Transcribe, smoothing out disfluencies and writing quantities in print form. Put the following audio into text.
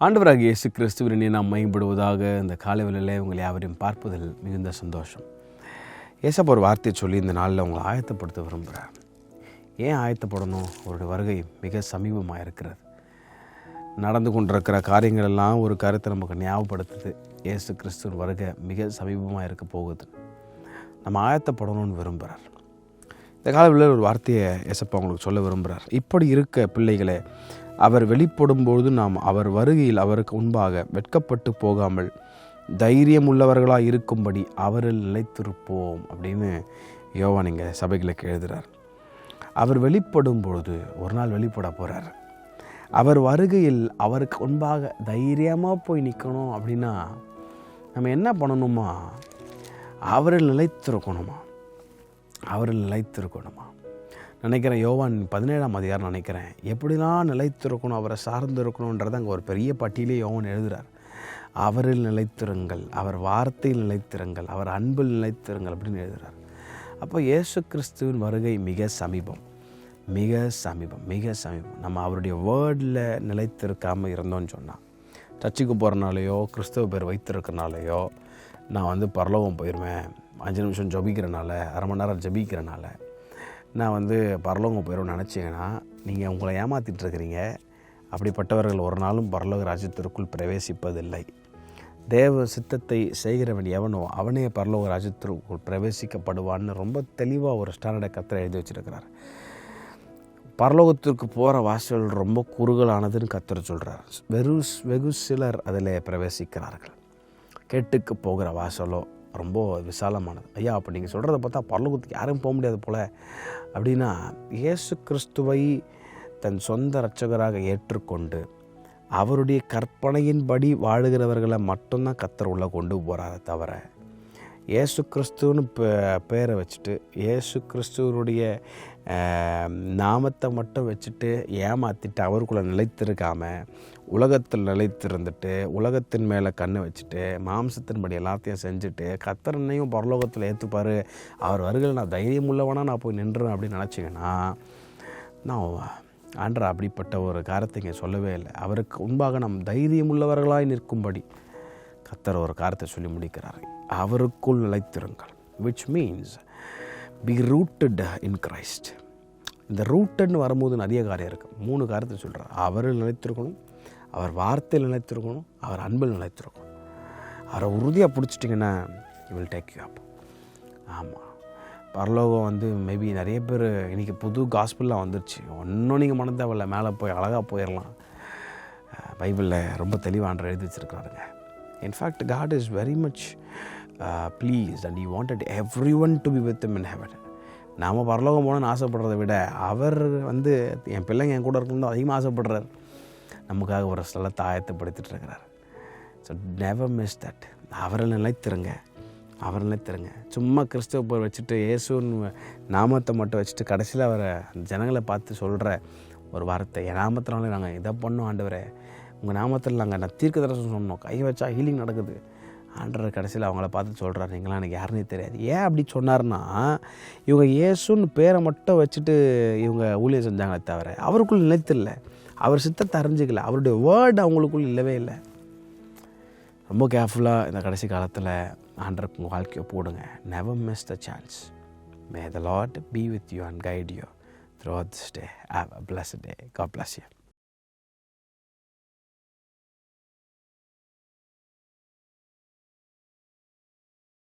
ஆண்டவராகிய இயேசு கிறிஸ்துவினை நாம் மகிமைப்படுவதாக இந்த காலை வேளையிலே உங்களை யாவரையும் பார்ப்பதில் மிகுந்த சந்தோஷம். ஏசப்பா ஒரு வார்த்தையை சொல்லி இந்த நாளில் உங்களை ஆயத்தப்படுத்த விரும்புகிறார். ஏன் ஆயத்தப்படணும்? அவருடைய வருகை மிக சமீபமாக இருக்கிறது. நடந்து கொண்டிருக்கிற காரியங்கள் எல்லாம் ஒரு கருத்தை நமக்கு ஞாபகப்படுத்துது. இயேசு கிறிஸ்துவின் வருகை மிக சமீபமாக இருக்க போகுது. நம்ம ஆயத்தப்படணும்னு விரும்புகிறார். இந்த காலத்தில் ஒரு வார்த்தையை ஏசப்பா உங்களுக்கு சொல்ல விரும்புகிறார். இப்படி இருக்க பிள்ளைகளை அவர் வெளிப்படும்போது நாம் அவர் வருகையில் அவருக்கு முன்பாக வெட்கப்பட்டு போகாமல் தைரியம் உள்ளவர்களாக இருக்கும்படி அவரில் நிலைத்திருப்போம் அப்படின்னு யோவான் இங்கே சபைகளுக்கு எழுதுகிறார். அவர் வெளிப்படும் பொழுது ஒரு நாள் வெளிப்பட போகிறார். அவர் வருகையில் அவருக்கு முன்பாக தைரியமாக போய் நிற்கணும் அப்படின்னா நம்ம என்ன பண்ணணுமா? அவரில் நிலைத்திருக்கணுமா? அவரில் நிலைத்திருக்கணுமா? நினைக்கிறேன் யோவான் 17ஆம் அதிகாரம் நினைக்கிறேன். எப்படிலாம் நிலைத்திருக்கணும், அவரை சார்ந்து இருக்கணுன்றதை அங்கே ஒரு பெரிய பட்டியலே யோவான் எழுதுகிறார். அவரில் நிலைத்திருங்கள், அவர் வார்த்தையில் நிலைத்திருங்கள், அவர் அன்பில் நிலைத்திருங்கள் அப்படின்னு எழுதுகிறார். அப்போ இயேசு கிறிஸ்துவின் வருகை மிக சமீபம், மிக சமீபம், மிக சமீபம். நம்ம அவருடைய வேர்டில் நிலைத்திருக்காமல் இருந்தோன்னு சொன்னால், சர்ச்சுக்கு போகிறனாலையோ கிறிஸ்தவ பேர் வைத்திருக்கிறனாலையோ நான் பரலோகம் போயிடுவேன், 5 நிமிஷம் ஜபிக்கிறனால, அரை மணி நேரம் ஜபிக்கிறனால நான் பரலோகம் போயிடுவேன்னு நினச்சிங்கன்னா நீங்கள் உங்களை ஏமாற்றிட்டுருக்கிறீங்க. அப்படிப்பட்டவர்கள் ஒரு நாளும் பரலோக ராஜ்யத்திற்குள் பிரவேசிப்பதில்லை. தேவ சித்தத்தை செய்கிறவன் எவனோ அவனே பரலோக ராஜ்யத்திற்குள் பிரவேசிக்கப்படுவான்னு ரொம்ப தெளிவாக ஒரு ஸ்டாண்டர்டை கர்த்தர் எழுதி வச்சுருக்கிறார். பரலோகத்திற்கு போகிற வாசல் ரொம்ப குறுகலானதுன்னு கர்த்தர் சொல்கிறார். வெகு சிலர் அதில் பிரவேசிக்கிறார்கள். கேட்டுக்கு போகிற வாசலோ ரொம்ப விசாலமானது. ஐயா, அப்போ நீங்கள் சொல்கிறத பார்த்தா பரலோகத்துக்கு யாரும் போக முடியாது போல் அப்படின்னா, இயேசு கிறிஸ்துவை தன் சொந்த இரட்சகராக ஏற்றுக்கொண்டு அவருடைய கற்பனையின்படி வாழுகிறவர்களை மட்டும்தான் கர்த்தர் உள்ளே கொண்டு போகிறாரே தவிர, இயேசு கிறிஸ்துவன்னு பேரை வச்சுட்டு இயேசு கிறிஸ்துவனுடைய நாமத்தை மட்டும் வச்சுட்டு ஏமாற்றிட்டு அவருக்குள்ளே நிலைத்திருக்காமல் உலகத்தில் நிலைத்திருந்துட்டு உலகத்தின் மேலே கண்ணை வச்சுட்டு மாம்சத்தின்படி எல்லாத்தையும் செஞ்சுட்டு கர்த்தரனையும் பரலோகத்தில் ஏற்றுப்பார், அவர் வருகையில் நான் தைரியம் உள்ளவனா நான் போய் நின்றுறேன் அப்படின்னு நினச்சிங்கன்னா, நான் ஆண்டவர் அப்படிப்பட்ட ஒரு காரியத்தை இங்கே சொல்லவே இல்லை. அவருக்கு முன்பாக நாம் தைரியம் உள்ளவர்களாய் நிற்கும்படி கர்த்தர் ஒரு காரியத்தை சொல்லி முடிக்கிறார். அவருக்குள் நிலைத்திருங்கள், which means be rooted in Christ. இந்த ரூட்டட்னு வரும்போது நிறைய காரியம் இருக்குது. 3 காரியத்தை சொல்கிறார். அவரில் நிலைத்திருக்கணும், அவர் வார்த்தையில் நிலைத்திருக்கணும், அவர் அன்பில் நிலைத்திருக்கணும். அவரை உறுதியாக பிடிச்சிட்டிங்கன்னா he will take you up. ஆமாம், பரலோகம் மேபி நிறைய பேர் இன்றைக்கி புது காஸ்பில்லாம் வந்துருச்சு. ஒன்றும் நீங்கள் மன தேவையில்லை, மேலே போய் அழகாக போயிடலாம். பைபிளில் ரொம்ப தெளிவான எழுதி வச்சுருக்கிறாருங்க. In fact God is very much pleased and he wanted everyone to be with him in heaven. நாம் பரலோகம் போகணும்னு ஆசைப்படுறதை விட அவர் என் பிள்ளைங்க என் கூட இருக்கணும்னு அதிகமாக ஆசைப்படுறார். நமக்காக ஒரு ஸ்தலத்தை ஆயத்தப்படுத்திட்டு இருக்கிறார். So never miss that. அவரை நிலைத்திருங்க, அவரை நிலைத்திருங்க. சும்மா கிறிஸ்துவ பேர் வச்சுட்டு இயேசுன்னு நாமத்தை மட்டும் வச்சுட்டு கடைசியில் அவரை ஜனங்களை பார்த்து சொல்கிற ஒரு வார்த்தை, என் நாமத்தினாலே நாங்கள் இதை பண்ணோம் ஆண்டவரே, உங்கள் நாமத்தில் நான் தீர்க்க தரிசனம் சொன்னோம், கை வச்சா ஹீலிங் நடக்குது. ஆண்டவர் கடைசியில் அவங்கள பார்த்து சொல்கிறார், நீங்களாம் எனக்கு யாருன்னே தெரியாது. ஏன் அப்படி சொன்னார்னா, இவங்க இயேசுன்னு பேரை மட்டும் வச்சுட்டு இவங்க ஊழியம் செஞ்சாங்களே தவிர அவருக்குள் நிலைத்தில்லை, அவர் சித்தத்தை அறிஞ்சிக்கல, அவருடைய வேர்டு அவங்களுக்குள் இல்லவே இல்லை. ரொம்ப கேர்ஃபுல்லாக இந்த கடைசி காலத்தில் ஆண்டவருக்கு உங்கள் வாழ்க்கையை போடுங்க. Never miss the chance. May the Lord be with you and guide you throughout this day. Have a blessed day. God bless you.